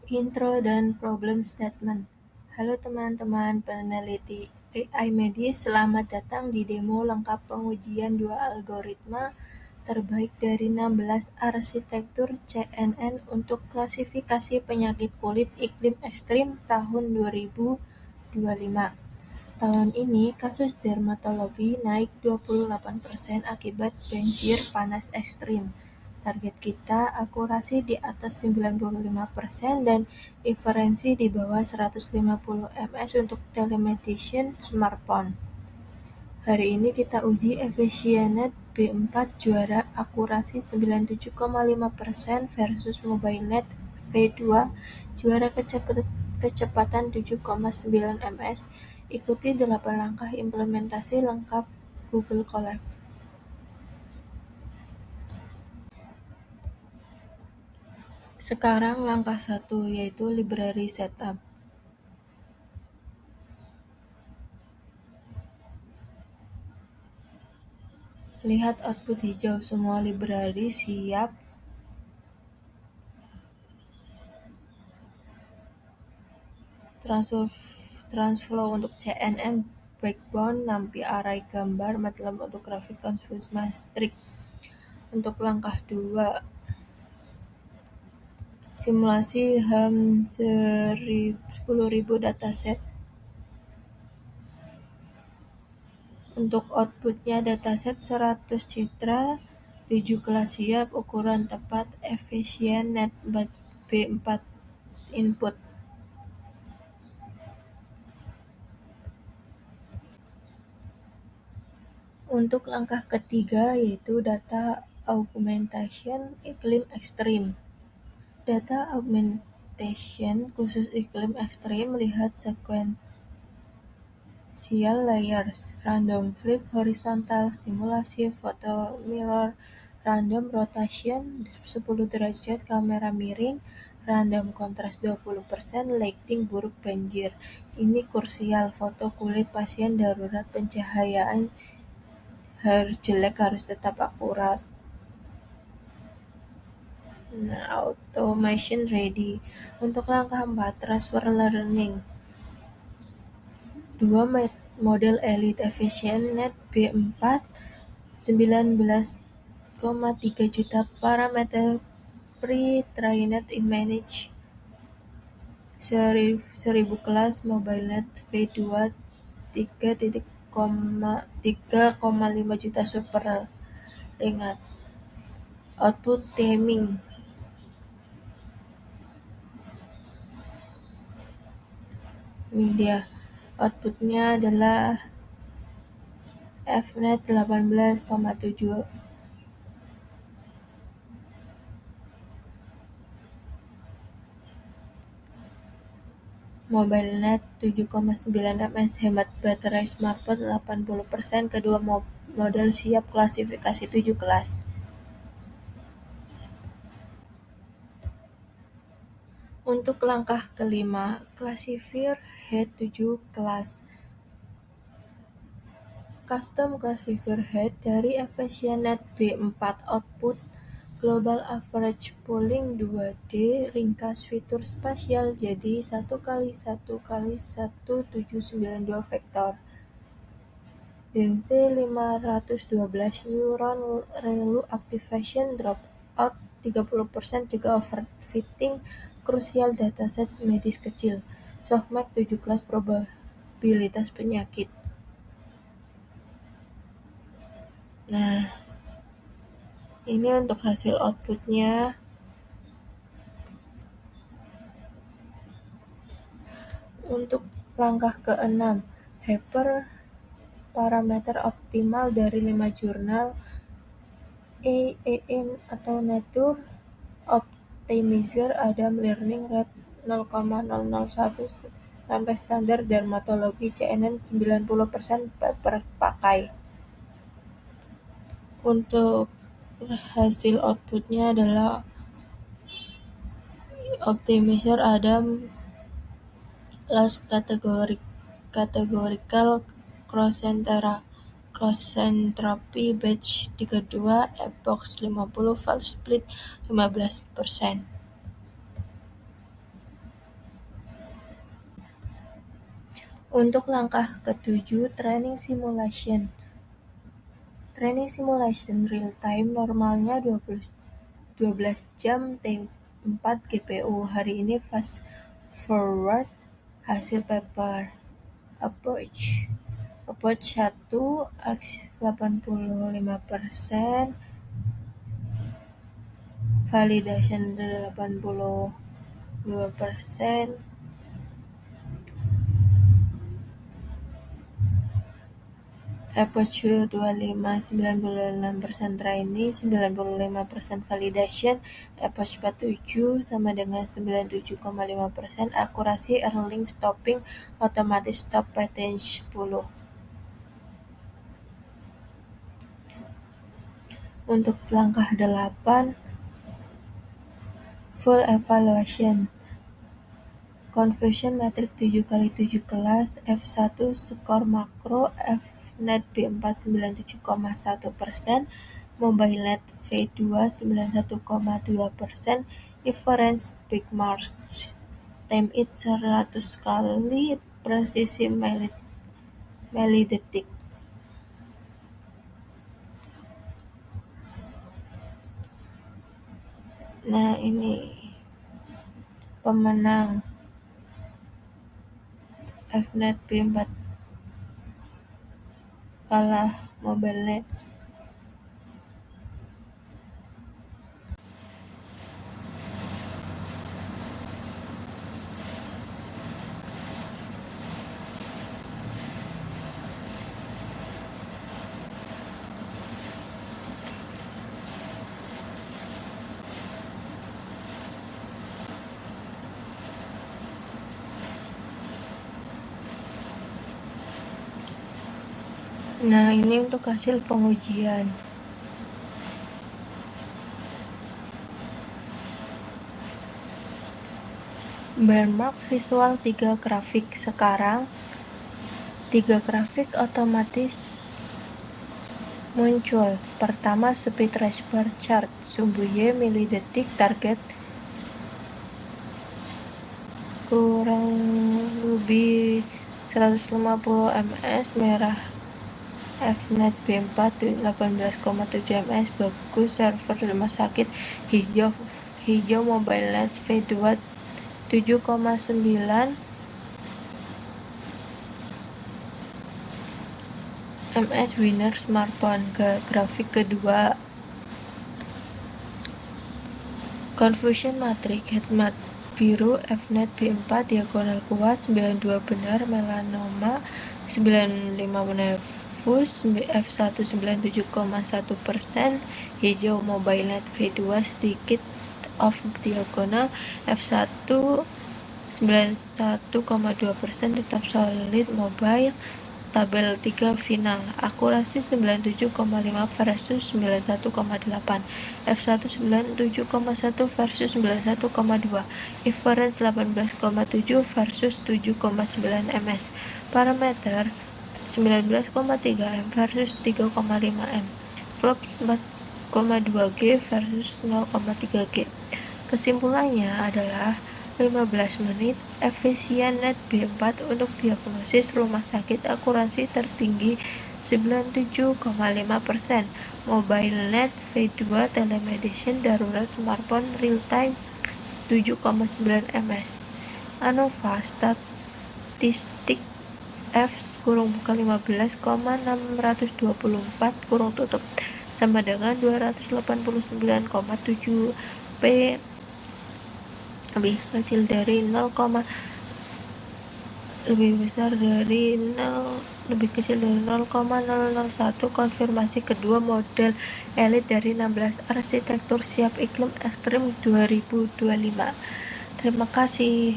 Intro dan problem statement. Halo teman-teman peneliti AI medis, selamat datang di demo lengkap pengujian dua algoritma terbaik dari 16 arsitektur CNN untuk klasifikasi penyakit kulit iklim ekstrim tahun 2025. Tahun ini, kasus dermatologi naik 28% akibat banjir panas ekstrim. Target kita akurasi di atas 95% dan inferensi di bawah 150 ms untuk telemedicine smartphone. Hari ini kita uji Efficienet B4 juara akurasi 97,5% versus MobileNet V2 juara kecepatan 7,9 ms. Ikuti 8 langkah implementasi lengkap Google Colab. Sekarang langkah 1 yaitu library setup. Lihat output hijau, semua library siap. TransFlow untuk CNN Backbone, NumPy array gambar, MATLAB untuk grafik, Confuse Matrix. Untuk langkah 2, simulasi HAM 10.000 dataset. Untuk outputnya dataset 100 citra, 7 kelas siap, ukuran tepat, Efficienet B4 input. Untuk langkah ketiga yaitu data augmentation iklim ekstrim. Data augmentation khusus iklim ekstrim, lihat sequential layers, random flip horizontal, simulasi photo mirror, random rotation 10 derajat, kamera miring, random contrast 20%, lighting buruk banjir. Ini krusial, foto kulit pasien darurat, pencahayaan jelek harus tetap akurat. Automation ready. Untuk langkah 4, transfer learning. Dua model Elite Efficienet B4 19,3 juta parameter pre-trained image 1000 kelas, MobileNet V2 3,5 juta super ringan. Output timing. Media. Outputnya adalah Fnet 18,7, MobileNet 7,9 ms, hemat baterai smartphone 80%, kedua model siap klasifikasi 7 kelas. Untuk langkah kelima, classifier head 7 kelas. Custom classifier head dari Efficienet B4 output Global Average Pooling 2D, ringkas fitur spasial jadi 1x1x1792 vektor. Density 512 neuron relu activation dropout 30%, cegah overfitting, krusial dataset medis kecil. Softmax 7 kelas probabilitas penyakit. Nah, ini untuk hasil outputnya. Untuk langkah ke-6, hyperparameter optimal dari 5 jurnal AAM atau Nature Optimizer, Adam Learning Rate 0,001 sampai standar dermatologi CNN 90% pakai. Untuk hasil outputnya adalah Optimizer Adam Loss Categorical Cross-entropy Batch 32 Epoch 50 False Split 15%. Untuk langkah ketujuh, training simulation. Training simulation real-time normalnya 12 jam T4 GPU. Hari ini fast forward hasil paper. Approach 1 X 85%, validation 82%, approach 25 96% training, 95% validation, approach 47 sama dengan 97,5%, akurasi early stopping, otomatis stop pattern 10. Untuk langkah 8, full evaluation. Confusion matrix 7x7 kelas, F1 skor makro, Fnet B4 97,1%, MobileNet V2 91,2%, Inference Big March, time it 100 kali, presisi milidetik. Nah, ini pemenang Fnet B4 kalah MobileNet. Nah, ini untuk hasil pengujian. Benchmark visual 3 grafik. Sekarang 3 grafik otomatis muncul. Pertama, speed response bar chart, sumbu Y milidetik, target kurang lebih 150 ms, merah Fnet B4 18,7 ms, bagus server rumah sakit, hijau MobileNet V2 7,9 ms, winner smartphone. Grafik kedua, confusion matrix, heatmap biru, Fnet B4 diagonal kuat, 92 benar, melanoma 95 menefus, F1 97,1%, hijau MobileNet V2 sedikit off diagonal, F1 91,2%, tetap solid mobile. Tabel 3 final, akurasi 97,5 versus 91,8, F1 97,1 versus 91,2, inference 18,7 versus 7,9 ms, parameter 19,3 m versus 3,5 m, flop 4,2 G versus 0,3 G. Kesimpulannya adalah 15 menit, efisien Net B4 untuk diagnosis rumah sakit, akurasi tertinggi 97,5%, MobileNet V2 telemedicine darurat smartphone real time 7,9 ms, ANOVA statistik F(-15,624) sama dengan 289,7 P lebih kecil dari 0, lebih besar dari 0, lebih kecil dari 0,001. Konfirmasi kedua model elit dari 16 arsitektur siap iklim ekstrim 2025. Terima kasih.